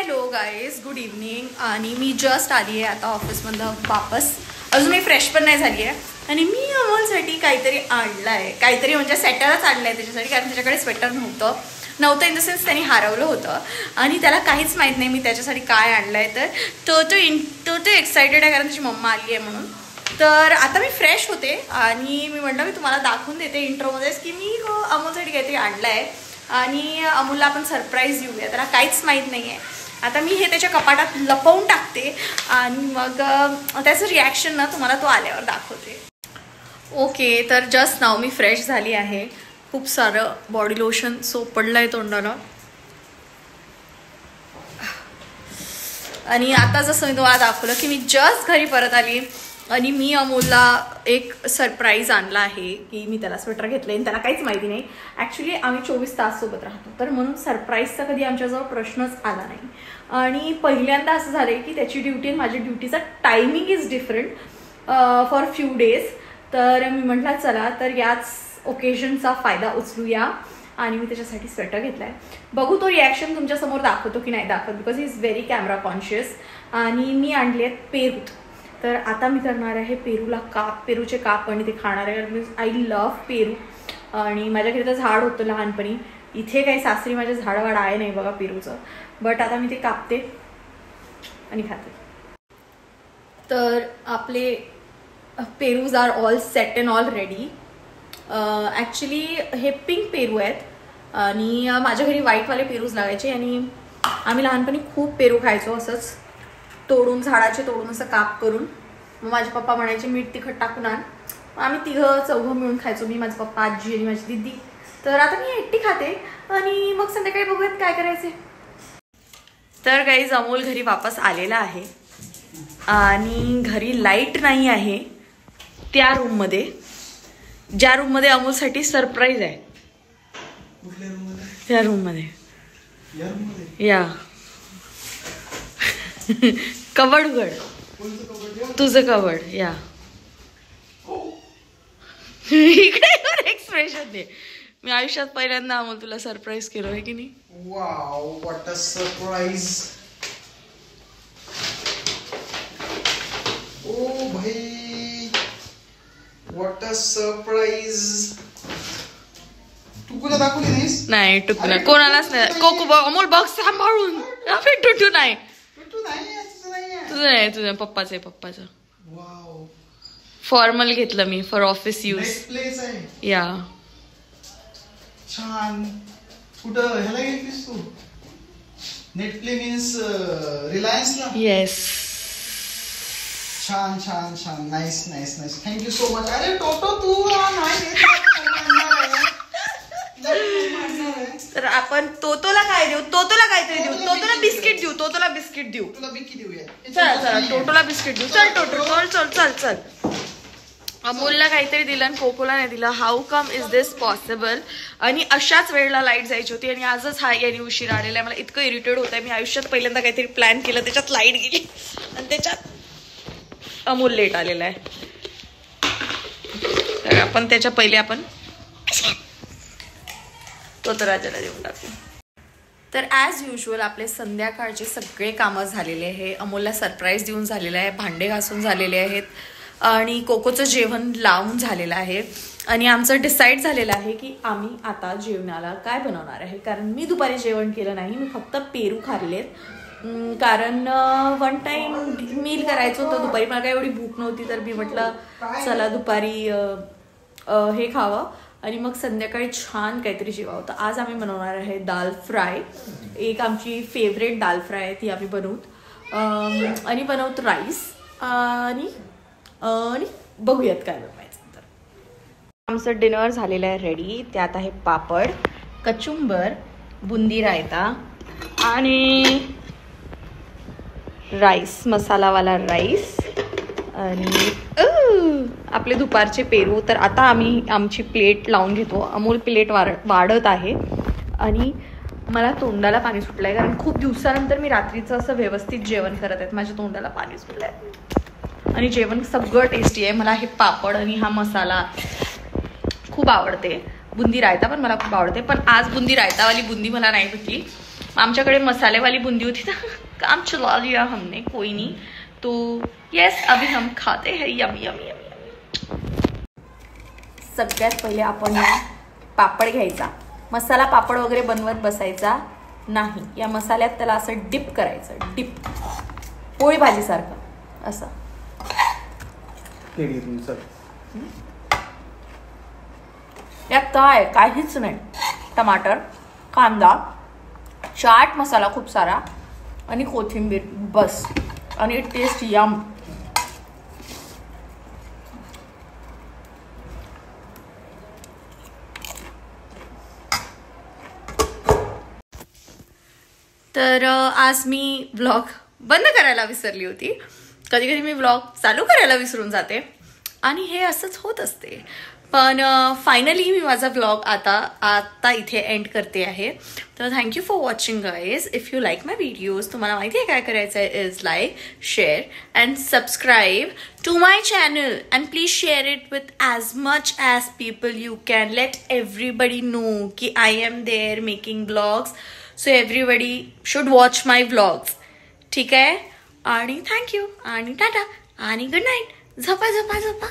Hello guys, good evening. आणि मी just आली आहे आता ऑफिसमधलं वापस. अजून मी फ्रेश पण नाही झाली आहे. आणि मी अमोलसाठी काहीतरी आणलं आहे, काहीतरी म्हणजे स्वेटरच आणलं आहे त्याच्यासाठी, कारण त्याच्याकडे स्वेटर नव्हतं इन द सेन्स त्यांनी हरवलं होतं आणि त्याला काहीच माहीत नाही मी त्याच्यासाठी काय आणलं आहे. तर तो एक्सायटेड आहे कारण त्याची मम्मा आली आहे म्हणून. तर आता मी फ्रेश होते आणि मी म्हटलं मी तुम्हाला दाखवून देते इंट्रोमध्येच की मी अमोलसाठी काहीतरी आणलं आहे आणि अमोलला आपण सरप्राईज देऊया. त्याला काहीच माहीत नाही आहे. आता मी हे त्याच्या कपाटात लपवून टाकते आणि मग त्याचं रिॲक्शन ना तुम्हाला तो आल्यावर दाखवते. ओके, तर जस्ट नाव मी फ्रेश झाली आहे. खूप सारं बॉडी लोशन सोप पडलं आहे तोंडाला. आणि आता जसं मी तुम्हाला दाखवलं की मी जस्ट घरी परत आली आणि मी अमोलला एक सरप्राईज आणला आहे की मी त्याला स्वेटर घेतलं आहे. त्याला काहीच माहिती नाही. ॲक्च्युली आम्ही 24 तास सोबत राहतो, तर म्हणून सरप्राईजचा कधी आमच्याजवळ प्रश्नच आला नाही. आणि पहिल्यांदा असं झालं आहे की त्याची ड्युटी आणि माझी ड्युटीचा timing is different for few days. तर मी म्हटलं चला तर याच ओकेजनचा फायदा उचलूया आणि मी त्याच्यासाठी स्वेटर घेतला आहे. बघू तो रिॲक्शन तुमच्यासमोर दाखवतो की नाही दाखवत, because he is very camera conscious. आणि मी आणले आहेत पेरूत. तर आता मी करणार आहे पेरूचे काप आणि ते खाणार आहे. मीन्स आय लव्ह पेरू. आणि माझ्या घरी तर झाड होतं लहानपणी. इथे काही सासरी माझ्या झाडवाड आहे नाही बघा पेरूचं, बट आता मी ते कापते आणि खाते. तर आपले पेरूज are all set and all ready. Actually हे पिंक पेरू आहेत आणि माझ्या घरी व्हाईटवाले पेरूज लागायचे आणि आम्ही लहानपणी खूप पेरू खायचो असंच झाडाचे तोडून असं काप करून. मग माझे पप्पा म्हणायचे मीठ तिखट टाकून आण. आम्ही चौघं मिळून खायचो, मी, माझं पप्पा, आजी आणि माझी दिदी. तर आता मी एकटी खाते आणि मग संध्याकाळी बघूयात काय करायचे. तर गाईज अमोल घरी वापस आलेला आहे आणि घरी लाईट नाही आहे त्या रूममध्ये, ज्या रूममध्ये अमोलसाठी सरप्राईज आहे. त्या रूममध्ये या कबड उघड, तुझं कबड या. इकडे एक्सप्रेशन दे. मी आयुष्यात पहिल्यांदा अमोल तुला सरप्राईज केलं आहे की नाही. Wow, what a surprise. Oh भाई, व्हॉट अ सरप्राईज. टुकूला दाखवली नाहीस? नाही, टुकू नाही, कोणालाच नाही. कोकू अमोल बॉक्स सांभाळून. टुटू नाही, तुझं नाही, तुझं पप्पाचं आहे, पप्पाचं. फॉर्मल घेतलं मी फॉर ऑफिस यूज. या छान. कुठं ह्याला गेलीस तू? नेटप्ले मीन्स रिलायन्सला? येस. छान छान छान. Nice nice nice. Thank you so much. अरे टोटो तू तर आपण तोतोला काय देऊ? तोतोला काहीतरी देऊ. तोतोला बिस्किट देऊ. तोतोला बिस्किट देऊ. तुला बिकी देऊया. चला टोटोला बिस्किट देऊ. चल टोटो, चल. अमोलला काहीतरी दिलं आणि कोकोला नाही दिलं. How come is this possible? आणि अशाच वेळेला लाईट जायची होती आणि आजच याने उशीर आलेला आहे. मला इतकं इरिटेट होत आहे. मी आयुष्यात पहिल्यांदा काहीतरी प्लॅन केलं, त्याच्यात लाईट गेली आणि त्याच्यात अमोल लेट आलेला आहे. तर आपण त्याच्या पहिले आपण तो राजाला देऊन टाकू. तर ॲज युजल आपले संध्याकाळचे सगळे कामं झालेले आहे. अमोलला सरप्राईज देऊन झालेलं आहे, भांडे घासून झालेले आहेत आणि कोकोचं जेवण लावून झालेलं आहे. आणि आमचं डिसाईड झालेलं आहे की आम्ही आता जेवणाला काय बनवणार आहे. कारण मी दुपारी जेवण केलं नाही, मी फक्त पेरू खाल्लेत. कारण वन टाईम मील करायचं होतं दुपारी. मला काही एवढी भूक नव्हती, तर मी म्हटलं चला दुपारी हे खावं आणि मग संध्याकाळी छान काहीतरी जेवावं. तर आज आम्ही बनवणार आहे दाल फ्राय. एक आमची फेवरेट दाल फ्राय आहे, ती आम्ही आणि बनवतो राईस आणि बघूयात काय बनवायचं. तर आमचं डिनर झालेलं आहे रेडी. त्यात आहे पापड, कचुंबर, बुंदी रायता आणि राईस, मसालावाला राईस आणि आपले दुपारचे पेरू. तर आता आम्ही आमची प्लेट लावून घेतो. अमोल प्लेट वाढत आहे आणि मला तोंडाला पाणी सुटलं आहे कारण खूप दिवसानंतर मी रात्रीचं असं व्यवस्थित जेवण करत आहेत. माझ्या तोंडाला पाणी सुटलं आहे आणि जेवण सगळं टेस्टी आहे. मला हे पापड आणि हा मसाला खूप आवडते. बुंदी रायता पण मला खूप आवडते, पण आज बुंदी रायतावाली बुंदी मला नाही भेटली. आमच्याकडे मसाले वाली बूंदी होती ना, काम चला लिया हमने, कोई नहीं. तो यस, अभी हम खाते हैं. Yummy yummy yummy. सगळ्यात पहिले आपण पापड घ्यायचा. मसाला पापड वगैरे बनवत बसायचा नाही. या मसाल्यात त्याला असं डिप करायचं. डिप पोळी भाजीसारखं असं. यात काय काहीच नाही. टमाटर, कांदा, चाट मसाला खूप सारा आणि कोथिंबीर, बस. आणि टेस्ट यम. तर आज मी व्लॉग बंद करायला विसरली होती. कधी कधी मी व्लॉग चालू करायला विसरून जाते आणि हे असंच होत असते. पण फायनली मी माझा व्लॉग आता इथे एंड करते आहे. तर thank you for watching guys. If you like my videos, तुम्हाला माहिती आहे काय करायचं आहे, is like, share and subscribe to my channel and please share it with as much as people you can. Let everybody know की I am there making blogs. So everybody should watch my vlogs. ठीक आहे. आणि thank you आणि टाटा आणि good night. झोपा झोपा झोपा.